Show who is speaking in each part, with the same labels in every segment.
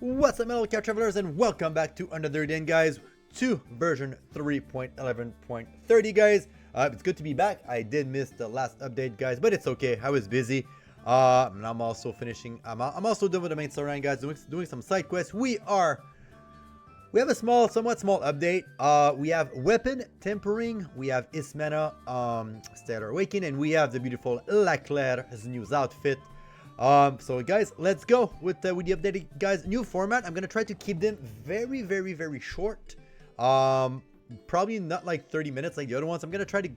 Speaker 1: What's up, Laclair travelers, and welcome back to another day, guys, to version 3.11.30, guys. It's good to be back. I did miss the last update, guys, but it's okay. I was busy. And I'm also finishing. I'm also done with the main storyline, guys. Doing some side quests. We have a somewhat small update. We have weapon tempering. We have Ismena, Stellar Awakening, and we have the beautiful Laclair's new outfit. So guys, let's go with the updated, guys, new format. I'm gonna try to keep them very short. Probably not like 30 minutes like the other ones. I'm gonna try to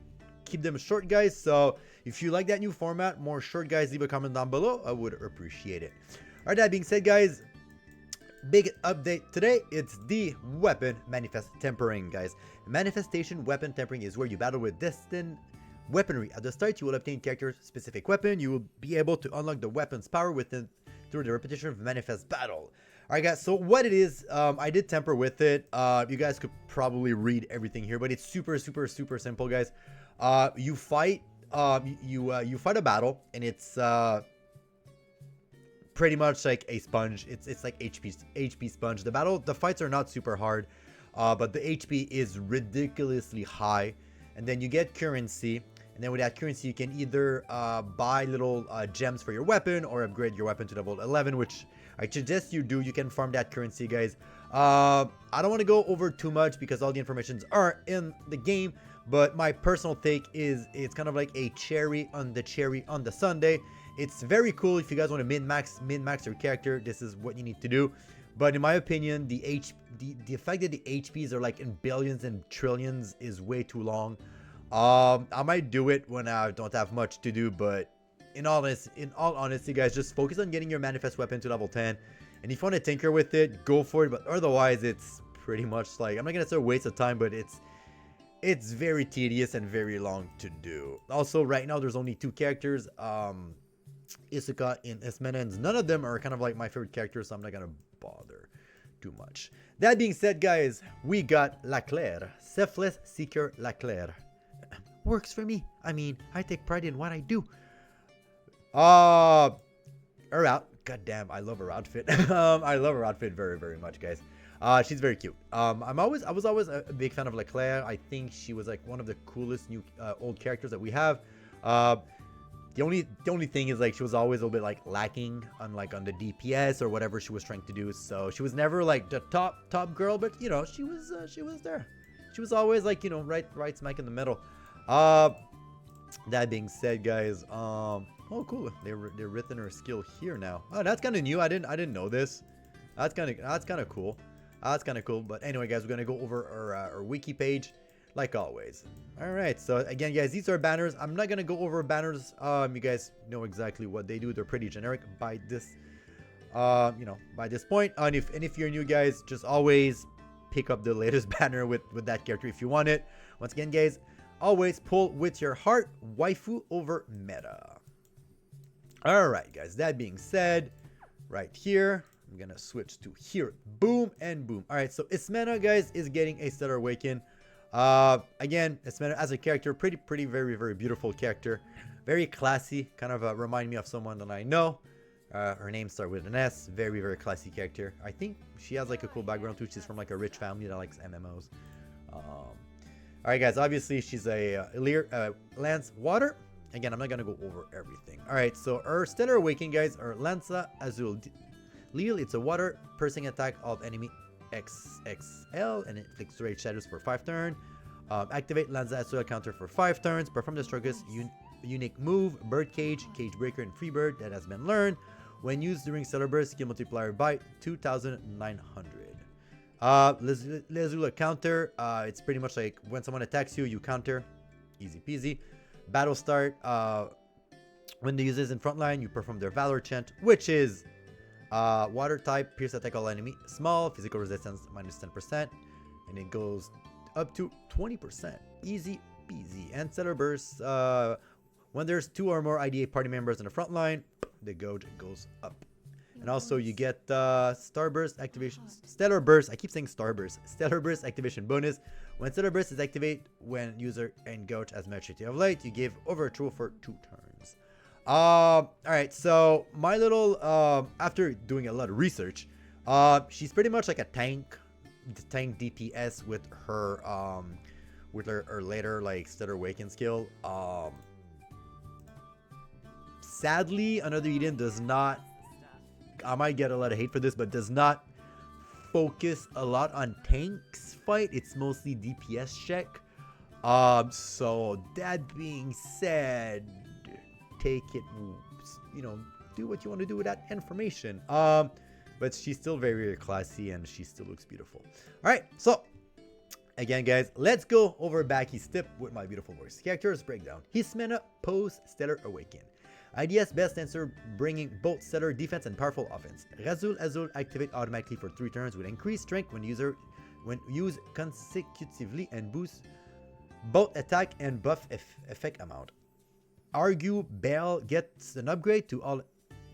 Speaker 1: keep them short, guys. So if you like that new format, more short, guys, leave a comment down below. I would appreciate it. All right, that being said, guys, big update today. It's the weapon manifest tempering, guys. Manifestation weapon tempering is where you battle with destined weaponry. At the start, you will obtain character-specific weapon. You will be able to unlock the weapon's power within through the repetition of manifest battle. Alright, guys, so what it is, I did temper with it. You guys could probably read everything here, but it's super simple, guys. You fight you fight a battle, and it's pretty much like a sponge. It's like HP sponge. The fights are not super hard, but the HP is ridiculously high. And then you get currency. And then with that currency, you can either buy little gems for your weapon or upgrade your weapon to level 11, which I suggest you do. You can farm that currency, guys. I don't want to go over too much because all the informations are in the game. But my personal take is it's kind of like a cherry on the sundae. It's very cool if you guys want to min-max your character. This is what you need to do. But in my opinion, the fact that the HPs are like in billions and trillions is way too long. I might do it when I don't have much to do, but in all honesty, guys, just focus on getting your manifest weapon to level 10. And if you want to tinker with it, go for it. But otherwise, it's pretty much like, I'm not gonna say a waste of time, but it's very tedious and very long to do. Also, right now there's only 2 characters, Isuka and Ismena, and none of them are kind of like my favorite characters, so I'm not gonna bother too much. That being said, guys, we got Laclair, Selfless Seeker Laclair. Works for me. I mean, I take pride in what I do. Her goddamn, I love her outfit. I love her outfit very much, guys. She's very cute. I was always a big fan of Laclair. I think she was like one of the coolest new old characters that we have. The only thing is, like, she was always a little bit like lacking on the DPS or whatever she was trying to do. So she was never like the top girl, but you know, she was there. She was always like, you know, right smack in the middle. That being said, guys, oh cool, they're written her skill here now. Oh, that's kind of new. I didn't know this. That's kind of cool. That's kind of cool. But anyway, guys, we're gonna go over our wiki page like always. All right, so again, guys, these are banners. I'm not gonna go over banners. You guys know exactly what they do. They're pretty generic by this by this point. And if you're new, guys, just always pick up the latest banner with that character if you want it. Once again, guys, always pull with your heart. Waifu over meta. All right, guys, that being said, right here, I'm gonna switch to here. Boom and boom. All right, so Ismena, guys, is getting a Stellar Awaken. Again, Ismena as a character, pretty very beautiful character, very classy, kind of remind me of someone that I know. Her name starts with an S. Very classy character. I think she has like a cool background too. She's from like a rich family that likes MMOs. Alright, guys, obviously she's a Lance Water. Again, I'm not gonna go over everything. Alright, so her Stellar Awakening, guys, are Lanza Azul Lil. It's a water piercing attack of enemy XXL and inflicts rage shadows for 5 turns. Activate Lanza Azul counter for 5 turns. Perform the strongest unique move, Bird Cage, Cage Breaker, and Free Bird that has been learned. When used during Stellar Burst, skill multiplier by 2,900. Lazula counter. It's pretty much like when someone attacks you, you counter. Easy peasy. Battle start. When the user is in front line, you perform their Valor chant, which is water type, pierce attack all enemy, small, physical resistance minus 10%, and it goes up to 20%. Easy peasy. And Stellar Burst. When there's 2 or more IDA party members in the front line, the gauge goes up. And also you get Starburst activation, Stellar Burst. I keep saying Starburst. Stellar Burst activation bonus. When Stellar Burst is activated, when user and gauge as maturity of light, you give overthrow for 2 turns. All right. So my little after doing a lot of research, She's pretty much like a tank DPS with her later like Stutter Awaken skill. Sadly, another Eden does not. I might get a lot of hate for this, but does not focus a lot on tanks fight. It's mostly DPS check. So that being said, take it, do what you want to do with that information. But she's still very, very classy and she still looks beautiful. All right, so again, guys, let's go over Baki's tip with my beautiful voice. Characters breakdown. Hismena post Stellar Awaken. IDS best answer, bringing both stellar defense and powerful offense. Razul Azul activate automatically for 3 turns with increased strength when used consecutively and boosts both attack and buff effect amount. Argue Bell gets an upgrade to all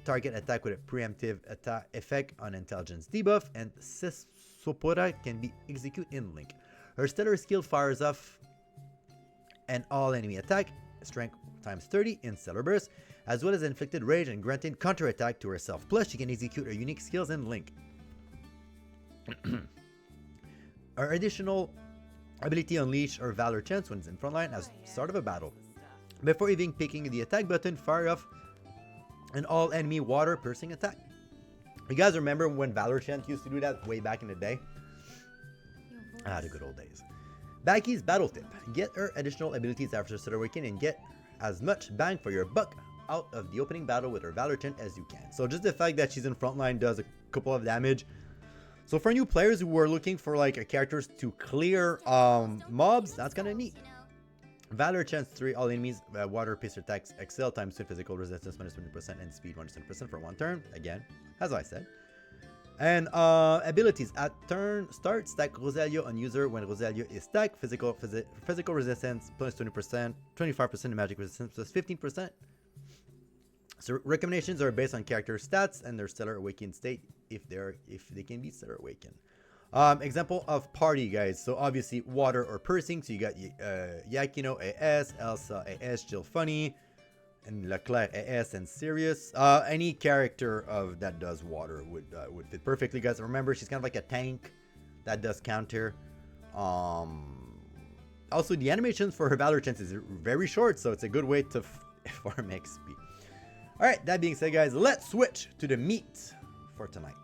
Speaker 1: target attack with a preemptive attack effect on intelligence debuff, and Sopora can be executed in Link. Her stellar skill fires off an all enemy attack, strength times 30 in stellar burst, as well as inflicted rage and granted counterattack to herself. Plus, she can execute her unique skills in Link. Her additional ability unleash her Valor chance when it's in frontline at the start of a battle. Before even picking the attack button, fire off an all enemy water piercing attack. You guys remember when Valor chant used to do that way back in the day? The good old days. Baki's battle tip. Get her additional abilities after Stellar Awakening and get as much bang for your buck out of the opening battle with her Valor chant as you can. So just the fact that she's in frontline does a couple of damage. So for new players who are looking for like characters to clear mobs, that's kind of neat. Valor chance 3, all enemies, water piercer attacks, excel times 2 physical resistance minus 20% and speed 100% for 1 turn. Again, as I said. And abilities at turn start, stack Rosalia on user when Rosalia is stacked. Physical resistance plus 20%, 25% magic resistance plus 15%. So recommendations are based on character stats and their Stellar Awaken state if they can be Stellar Awaken. Example of party, guys. So obviously water or piercing. So you got Yakino AS, Elsa AS, Jill Funny, and Laclair AS and Sirius. Any character of that does water would fit perfectly, guys. Remember, she's kind of like a tank that does counter. Also, the animations for her Valor chance is very short, so it's a good way to farm XP. All right, that being said, guys, let's switch to the meat for tonight.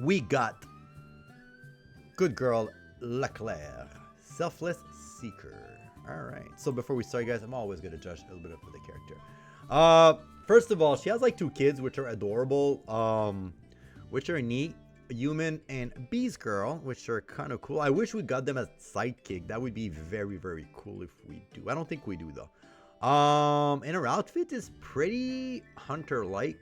Speaker 1: We got good girl Laclair, Selfless Seeker. All right, so before we start, guys, I'm always going to judge a little bit of the character. First of all, she has like 2 kids, which are adorable, which are neat. Human and Beast Girl, which are kind of cool. I wish we got them as sidekick. That would be very, very cool if we do. I don't think we do, though. And her outfit is pretty hunter-like.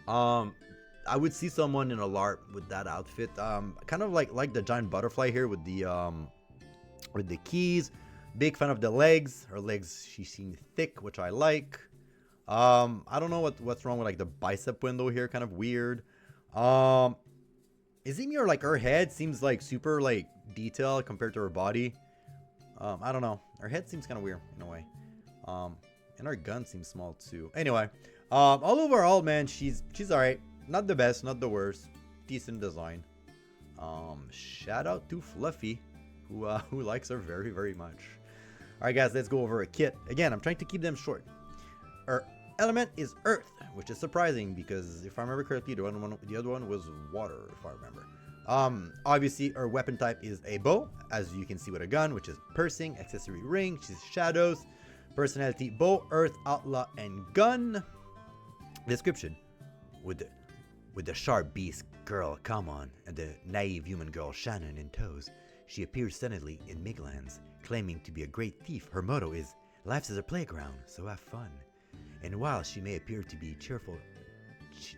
Speaker 1: I would see someone in a LARP with that outfit. Kind of like the giant butterfly here with the keys. Big fan of the legs. Her legs, she seemed thick, which I like. I don't know what's wrong with like the bicep window here. Kind of weird. Is it me or like her head seems like super like detailed compared to her body? I don't know. Her head seems kind of weird in a way. And her gun seems small too. Anyway, all overall, man, she's all right. Not the best, not the worst. Decent design. Shout out to Fluffy, who likes her very, very much. All right, guys, let's go over a kit. Again, I'm trying to keep them short. Her element is Earth, which is surprising because if I remember correctly, the other one was water, if I remember. Obviously, her weapon type is a bow, as you can see with a gun, which is piercing, accessory ring. She's shadows. Personality: bow, earth, outlaw, and gun. Description: with the sharp beast girl Kamon and the naive human girl Shannon in tows, she appears suddenly in Miglands, claiming to be a great thief. Her motto is "Life's is a playground, so have fun." And while she may appear to be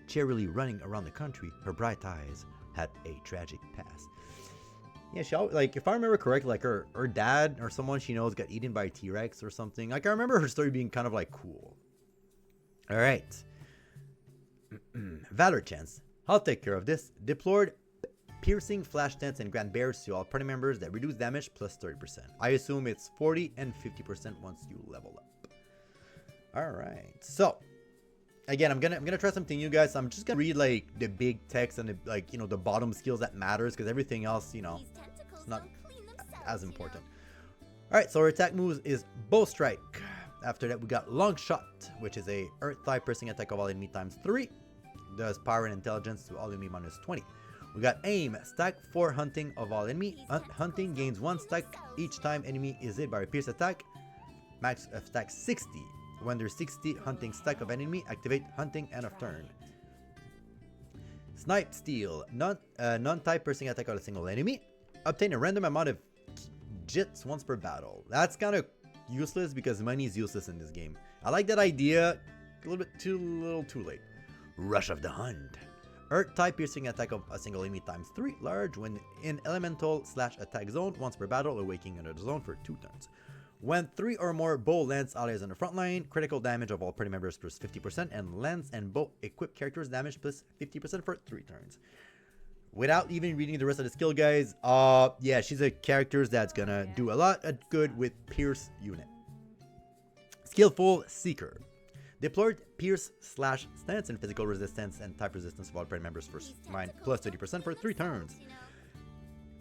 Speaker 1: cheerily running around the country, her bright eyes had a tragic past. Yeah, she always, like, if I remember correctly, like her dad or someone she knows got eaten by a T-Rex or something. Like, I remember her story being kind of like cool. All right. Valor chance. I'll take care of this. Deployed piercing flash dance and grant bears to all party members that reduce damage plus 30%. I assume it's 40 and 50% once you level up. All right. So again, I'm gonna try something new, guys. I'm just gonna read like the big text and the, like, you know, the bottom skills that matters, because everything else, you know, it's not as important. All right, so our attack moves is bow strike. After that, we got long shot, which is a earth type piercing attack of all enemy times 3. Does power and intelligence to all enemy minus 20. We got aim, stack 4 hunting of all enemy. Hunting gains 1 stack each time enemy is hit by a pierce attack. Max stack 60. When there's 60 hunting stack of enemy, activate hunting end of turn. Snipe steal, non-type piercing attack on a single enemy. Obtain a random amount of jits once per battle. That's kind of useless because money is useless in this game. I like that idea. A little too late. Rush of the Hunt. Earth type piercing attack of a single enemy times 3. Large when in elemental / attack zone once per battle, awakening another zone for 2 turns. When 3 or more bow lance allies on the front line, critical damage of all party members plus 50%, and lance and bow equipped characters damage plus 50% for 3 turns. Without even reading the rest of the skill, guys, yeah, she's a character that's gonna do a lot of good with Pierce unit. Skillful Seeker. Deployed Pierce / stance and physical resistance and type resistance of all party members for mine plus 30% for 3 turns.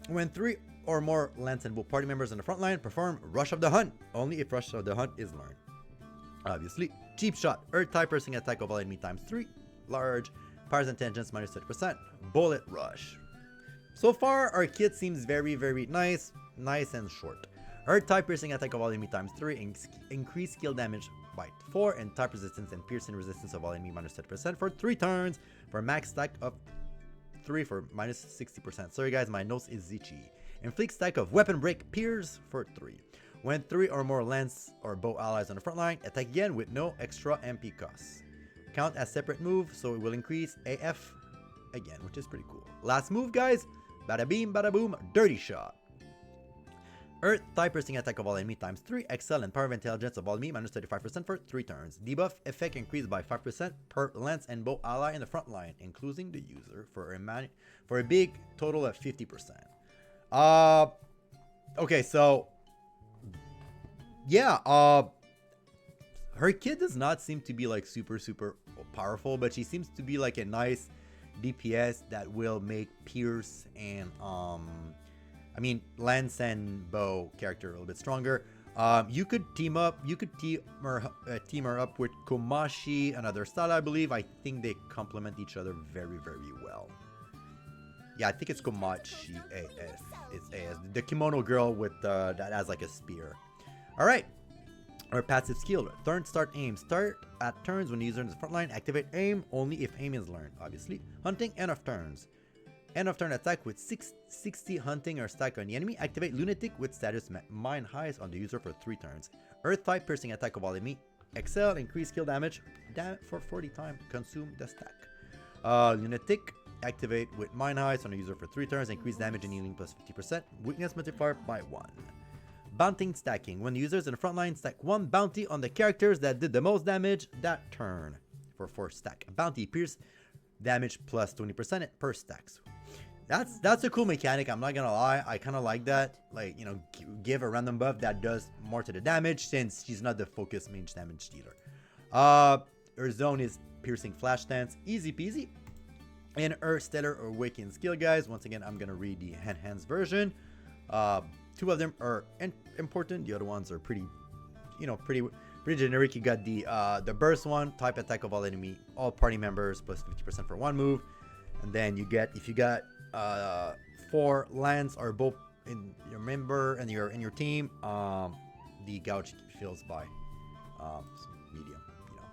Speaker 1: When 3 or more lance and bow party members on the front line, perform Rush of the Hunt, only if Rush of the Hunt is learned. Obviously. Cheap Shot, earth type piercing attack of all enemy times 3. Large, powers and tangents minus 30%. Bullet Rush. So far, our kit seems very, very nice and short. Earth type piercing attack of all enemy times 3. Increase skill damage by 4, and type resistance and piercing resistance of all enemy minus 30% for 3 turns, for max stack of 3 for minus 60%. Sorry guys, my nose is itchy. Inflict stack of weapon break pierce for 3. When 3 or more lance or bow allies on the front line, attack again with no extra MP costs. Count as separate move, so it will increase AF again, which is pretty cool. Last move, guys. Bada beam, bada boom, dirty shot. Earth type piercing attack of all enemy times 3. Excel and power of intelligence of all enemy minus 35% for 3 turns. Debuff effect increased by 5% per lance and bow ally in the front line, including the user, for a big total of 50%. Okay, so yeah, her kid does not seem to be like super powerful, but she seems to be like a nice DPS that will make Pierce and I mean lance and bow character a little bit stronger. You could team her up with Komashi, another style, I believe. I think they complement each other very well. Yeah, I think it's Komachi AS. It's AS. The kimono girl with that has like a spear. All right. Our passive skill. Turn start aim. Start at turns when the user in the front line. Activate aim only if aim is learned, obviously. Hunting end of turns. End of turn attack with 60 hunting or stack on the enemy. Activate lunatic with status mine highs on the user for 3 turns. Earth type piercing attack of all enemy. Excel, increase skill damage for 40 times. Consume the stack. Lunatic. Activate with mine highs on the user for 3 turns. Increase damage and healing plus 50%. Weakness multiplier by 1. Bounty stacking. When the users in the front line stack 1 bounty on the characters that did the most damage that turn for 4 stack. Bounty pierce damage plus 20% per stacks. That's a cool mechanic. I'm not gonna lie. I kind of like that. Like, you know, give a random buff that does more to the damage, since she's not the focus mage damage dealer. Her zone is piercing flash stance, easy peasy. And her stellar awakening skill, guys. Once again, I'm gonna read the enhanced version. 2 of them are important. The other ones are pretty generic. You got the burst one, type attack of all party members plus 50% for 1 move. And then you get, if you got 4 lance or both in your member and in your team, the gouge fills by medium. You know,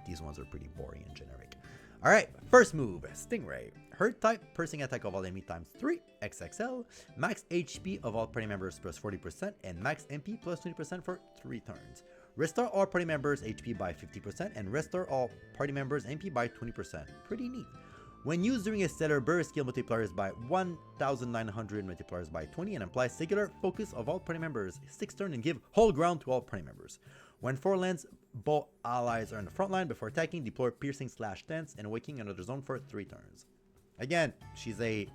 Speaker 1: these ones are pretty boring and generic. All right, first move, Stingray. Hurt type, piercing attack of all enemy times 3, XXL, max HP of all party members plus 40%, and max MP plus 20% for 3 turns. Restore all party members HP by 50%, and restore all party members MP by 20%. Pretty neat. When used during a stellar burst, skill multipliers by 1,900, multipliers by 20, and apply singular focus of all party members 6 turns and give whole ground to all party members. When 4 lance bow allies are in the front line before attacking, deploy piercing / stance and awakening another zone for 3 turns. Again, she's a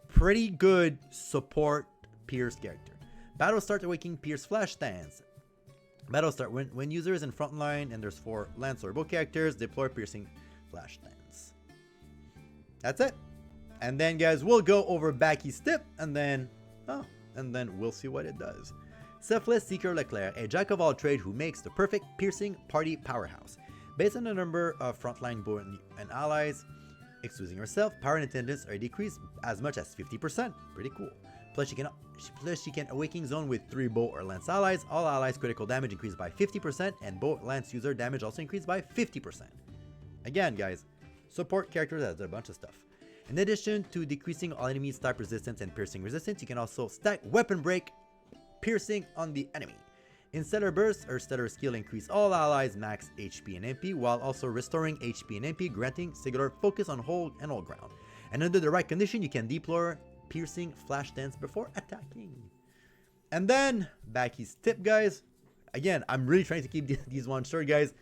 Speaker 1: pretty good support Pierce character. Battle start awakening Pierce flash stance. Battle start when users in front line and there's 4 lance or bow characters, deploy piercing flash lance. That's it. And then guys, we'll go over Baki's tip and then we'll see what it does. Selfless Seeker Leclerc, a jack of all trades who makes the perfect piercing party powerhouse. Based on the number of frontline bow and allies, excluding herself, power and attendance are decreased as much as 50%. Pretty cool. Plus she can awakening zone with 3 bow or lance allies. All allies critical damage increased by 50% and bow lance user damage also increased by 50%. Again guys, support characters has a bunch of stuff. In addition to decreasing all enemies type resistance and piercing resistance, you can also stack weapon break piercing on the enemy. In Stellar Burst, her Stellar skill increase all allies max HP and MP while also restoring HP and MP, granting singular focus on hold and all ground. And under the right condition, you can deploy piercing flash dance before attacking. And then Baki's tip guys. Again, I'm really trying to keep these ones short guys.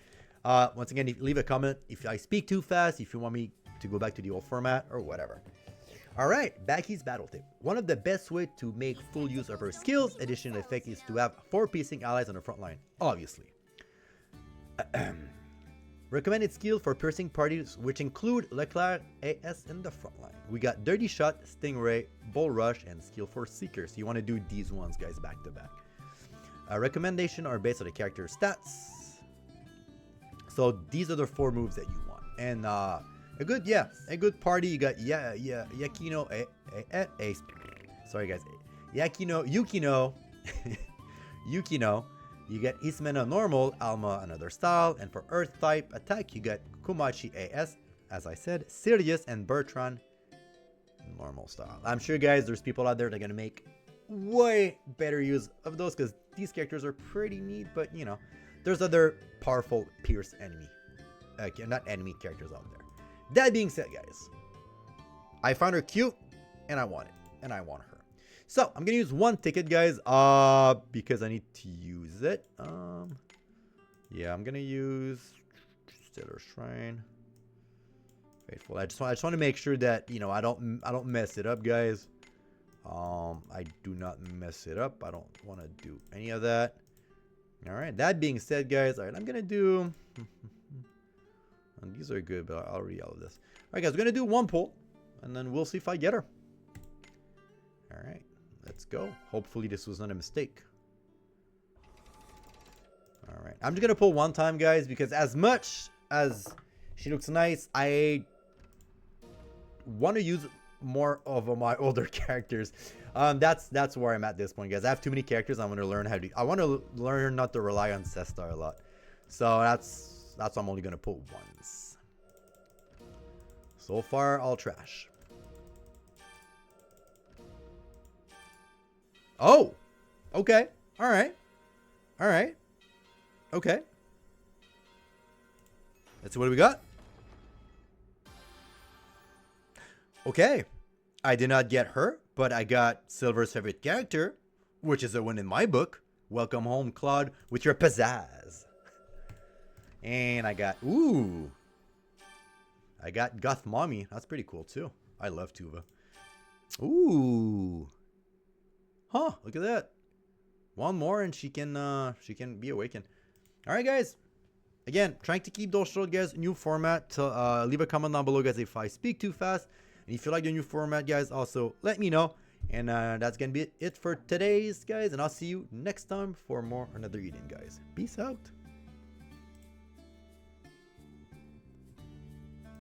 Speaker 1: Once again, leave a comment if I speak too fast, if you want me to go back to the old format or whatever. Alright, Baki's battle tip. One of the best way to make full use of her skills additional effect is to have 4 piercing allies on the front line, obviously. Recommended skill for piercing parties which include Laclair AS in the front line. We got Dirty Shot, Stingray, Bull Rush, and Skill for Seeker. So you want to do these ones guys back to back. Recommendation are based on the character stats. So these are the 4 moves that you want. And a good party. You got Yakino, sorry guys, Yukino, You get Ismena normal, Alma another style, and for Earth type attack you get Kumachi AS, as I said, Sirius and Bertrand normal style. I'm sure guys, there's people out there that are gonna make way better use of those because these characters are pretty neat, but you know, there's other powerful Pierce enemy, not enemy characters out there. That being said, guys, I found her cute, and I want it, and I want her. So I'm gonna use 1 ticket, guys, because I need to use it. Yeah, I'm gonna use Stellar Shrine, Faithful. I just want to make sure that you know I don't mess it up, guys. I do not mess it up. I don't want to do any of that. All right. That being said, guys, all right, I'm gonna do. And these are good, but I'll read all of this. All right, guys, we're gonna do 1 pull, and then we'll see if I get her. All right, let's go. Hopefully this was not a mistake. All right, I'm just gonna pull 1 time, guys, because as much as she looks nice, I want to use more of my older characters. That's where I'm at this point, guys. I have too many characters. I want to learn how to. I want to learn not to rely on Cestar a lot. So that's why I'm only gonna pull once. So far, all trash. Oh, okay, all right, okay. Let's see what we got. Okay, I did not get her, but I got Silver's favorite character, which is a win in my book. Welcome home, Claude, with your pizzazz. And I got, I got Goth Mommy. That's pretty cool too. I love Tuva. Ooh. Huh, look at that. 1 more and she can be awakened. All right, guys. Again, trying to keep those short, guys. New format. Leave a comment down below, guys, if I speak too fast. And if you like the new format, guys, also let me know. And that's going to be it for today's, guys. And I'll see you next time for another eating, guys. Peace out.